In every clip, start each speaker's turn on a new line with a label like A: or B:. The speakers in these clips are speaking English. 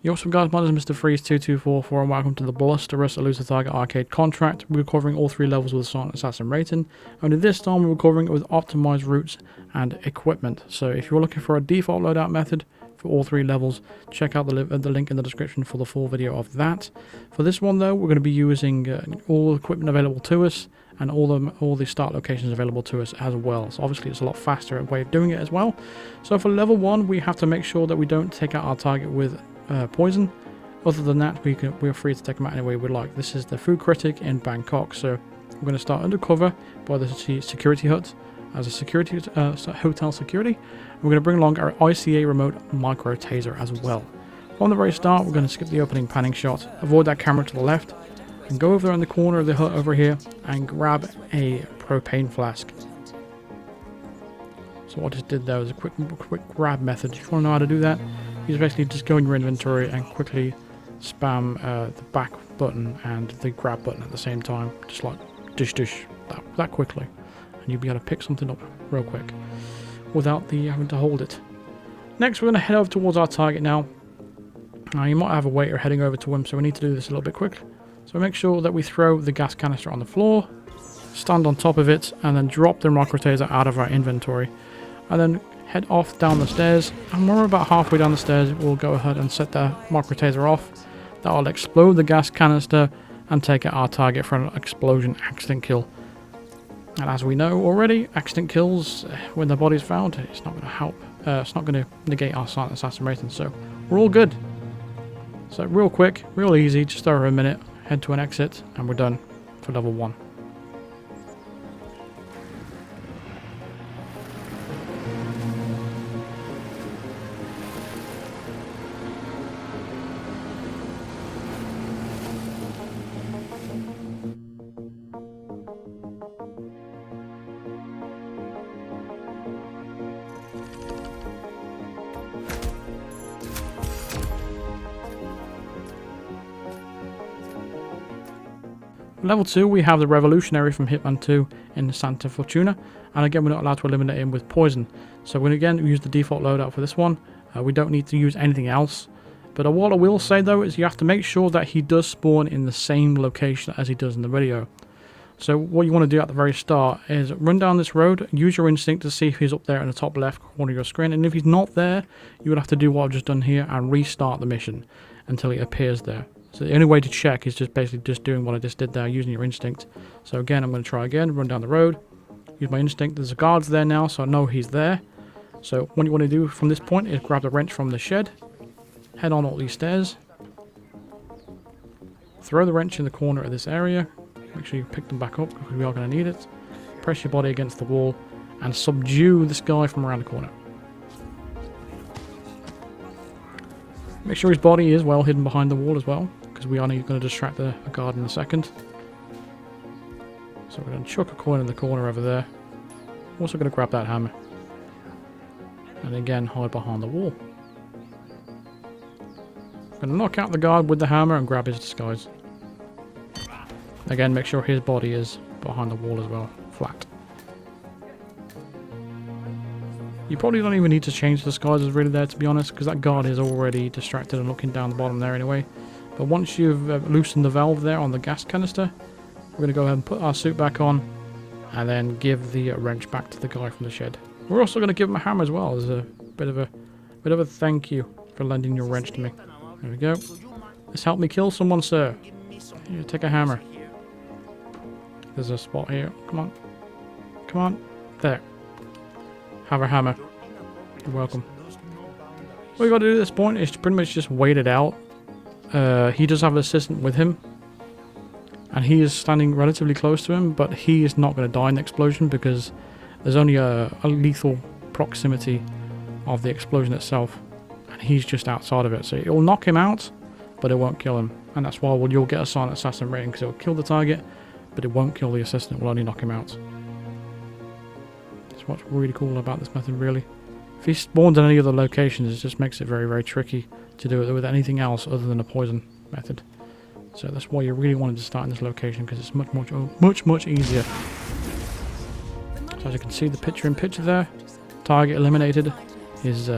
A: Yo, what's up guys, my name is Mr. Freeze2244 and welcome to the Blusterous Elusive Target Arcade contract. We're covering all 3 levels with a Silent Assassin rating. Only this time we're covering it with optimized routes and equipment. So if you're looking for a default loadout method for all 3 levels, check out the link in the description for the full video of that. For this one though, we're going to be using all the equipment available to us and all the start locations available to us as well. So obviously it's a lot faster way of doing it as well. So for level 1 we have to make sure that we don't take out our target with poison. Other than that, we're free to take them out any way we like. This is the Food Critic in Bangkok, so we're going to start undercover by the security hut as a security hotel security. We're going to bring along our ICA remote micro taser as well. From the very start, we're going to skip the opening panning shot, avoid that camera to the left, and go over there in the corner of the hut over here and grab a propane flask. So what I just did there was a quick grab method. If you want to know how to do that, you just basically just go in your inventory and quickly spam the back button and the grab button at the same time, just like dish that quickly, and you'll be able to pick something up real quick without having to hold it. Next, we're going to head over towards our target now. Now you might have a waiter heading over to him, so we need to do this a little bit quick. So make sure that we throw the gas canister on the floor, stand on top of it, and then drop the micro taser out of our inventory, and then head off down the stairs. And when we're about halfway down the stairs, we'll go ahead and set the micro taser off. That'll explode the gas canister and take out our target for an explosion accident kill. And as we know already, accident kills when the body's found, it's not going to help. It's not going to negate our silent assassin rating, so we're all good. So real quick, real easy, just over a minute, head to an exit, and we're done for level 1. Level 2, we have the Revolutionary from Hitman 2 in Santa Fortuna, and again we're not allowed to eliminate him with poison. So we're going to again use the default loadout for this one. We don't need to use anything else. But what I will say though is you have to make sure that he does spawn in the same location as he does in the video. So what you want to do at the very start is run down this road, use your instinct to see if he's up there in the top left corner of your screen, and if he's not there, you would have to do what I've just done here and restart the mission until he appears there. So the only way to check is just basically just doing what I just did there, using your instinct. So again, I'm going to try again, run down the road, use my instinct. There's a guard there now, so I know he's there. So what you want to do from this point is grab the wrench from the shed, head on all these stairs, throw the wrench in the corner of this area, make sure you pick them back up because we are going to need it, press your body against the wall, and subdue this guy from around the corner. Make sure his body is well hidden behind the wall as well, because we are going to distract the guard in a second. So we're going to chuck a coin in the corner over there. Also going to grab that hammer. And again, hide behind the wall. I'm going to knock out the guard with the hammer and grab his disguise. Again, make sure his body is behind the wall as well, flat. You probably don't even need to change the disguises really there, to be honest, because that guard is already distracted and looking down the bottom there anyway. But once you've loosened the valve there on the gas canister, we're going to go ahead and put our suit back on and then give the wrench back to the guy from the shed. We're also going to give him a hammer as well as a bit of a thank you for lending your wrench to me. There we go. This helped me kill someone, sir. Here, take a hammer. There's a spot here. Come on. Come on. There. Have a hammer. You're welcome. What you got to do at this point is pretty much just wait it out. He does have an assistant with him, and he is standing relatively close to him, but he is not going to die in the explosion because there's only a lethal proximity of the explosion itself, and he's just outside of it. So it will knock him out, but it won't kill him, and that's why you'll get a silent assassin rating, because it will kill the target, but it won't kill the assistant. It will only knock him out. That's what's really cool about this method, really. If he spawns in any other locations, it just makes it very, very tricky to do it with anything else other than a poison method. So that's why you really wanted to start in this location, because it's much easier. So as you can see, the picture-in-picture there, target eliminated. His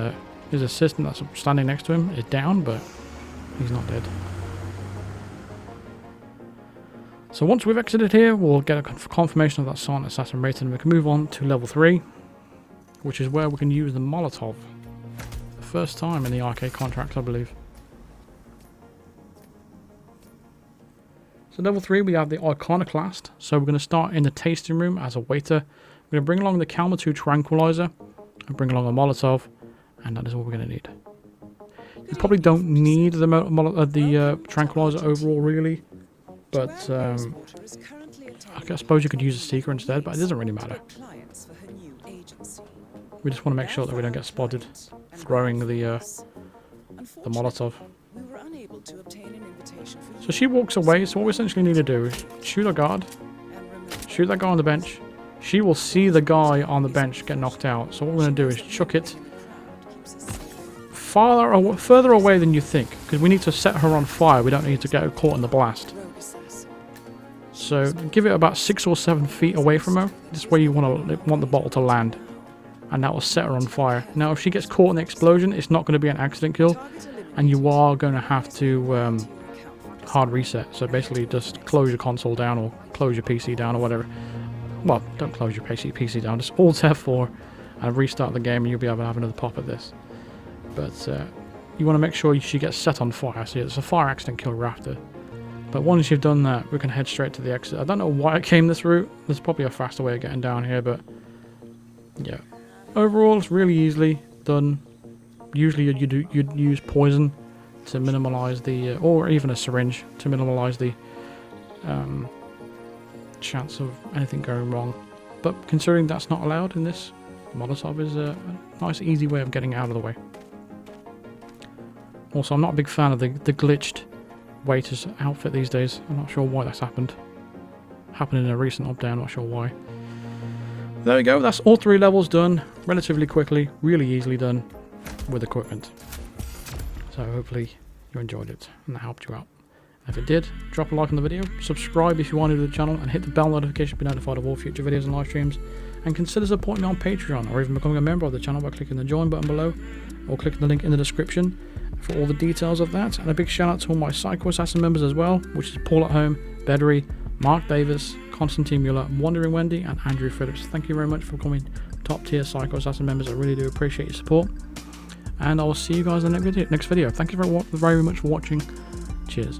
A: assistant that's standing next to him is down, but He's not dead. So once we've exited here, we'll get a confirmation of that silent assassin rating, and we can move on to level 3, which is where we can use the Molotov. The first time in the arcade contract, I believe. So level 3, we have the Iconoclast. So we're going to start in the tasting room as a waiter. We're going to bring along the Calma 2 tranquilizer, and bring along a Molotov, and that is all we're going to need. You probably don't need the tranquilizer overall, really. But I suppose you could use a seeker instead, but it doesn't really matter. We just want to make sure that we don't get spotted throwing the Molotov. So she walks away, so what we essentially need to do is shoot a guard, shoot that guy on the bench. She will see the guy on the bench get knocked out, so what we're going to do is chuck it further away than you think, because we need to set her on fire. We don't need to get her caught in the blast. So give it about 6 or 7 feet away from her. This is where you want the bottle to land, and that will set her on fire. Now, if she gets caught in the explosion, it's not going to be an accident kill, and you are going to have to hard reset. So basically, just close your console down or close your PC down or whatever. Well, don't close your PC down. Just Alt F4 and restart the game, and you'll be able to have another pop at this. But you want to make sure she gets set on fire. So it's a fire accident kill we're after. But once you've done that, we can head straight to the exit. I don't know why I came this route. There's probably a faster way of getting down here, but yeah. Overall, it's really easily done. Usually you'd use poison to minimize the, or even a syringe to minimize the chance of anything going wrong. But considering that's not allowed in this, Molotov is a nice, easy way of getting out of the way. Also, I'm not a big fan of the glitched waiter's outfit these days. I'm not sure why that's happened. Happened in a recent update, I'm not sure why. There we go, that's all 3 levels done relatively quickly, really easily done with equipment. So hopefully you enjoyed it and that helped you out. If it did, drop a like on the video, subscribe if you are new to the channel, and hit the bell notification to be notified of all future videos and live streams. And consider supporting me on Patreon, or even becoming a member of the channel by clicking the join button below, or clicking the link in the description for all the details of that. And a big shout out to all my Psycho Assassin members as well, which is Paul at Home, Bedry, Mark Davis, Constantine Mueller, Wandering Wendy, and Andrew Phillips. Thank you very much for becoming top tier Psycho Assassin members. I really do appreciate your support. And I will see you guys in the next video. Thank you very much for watching. Cheers.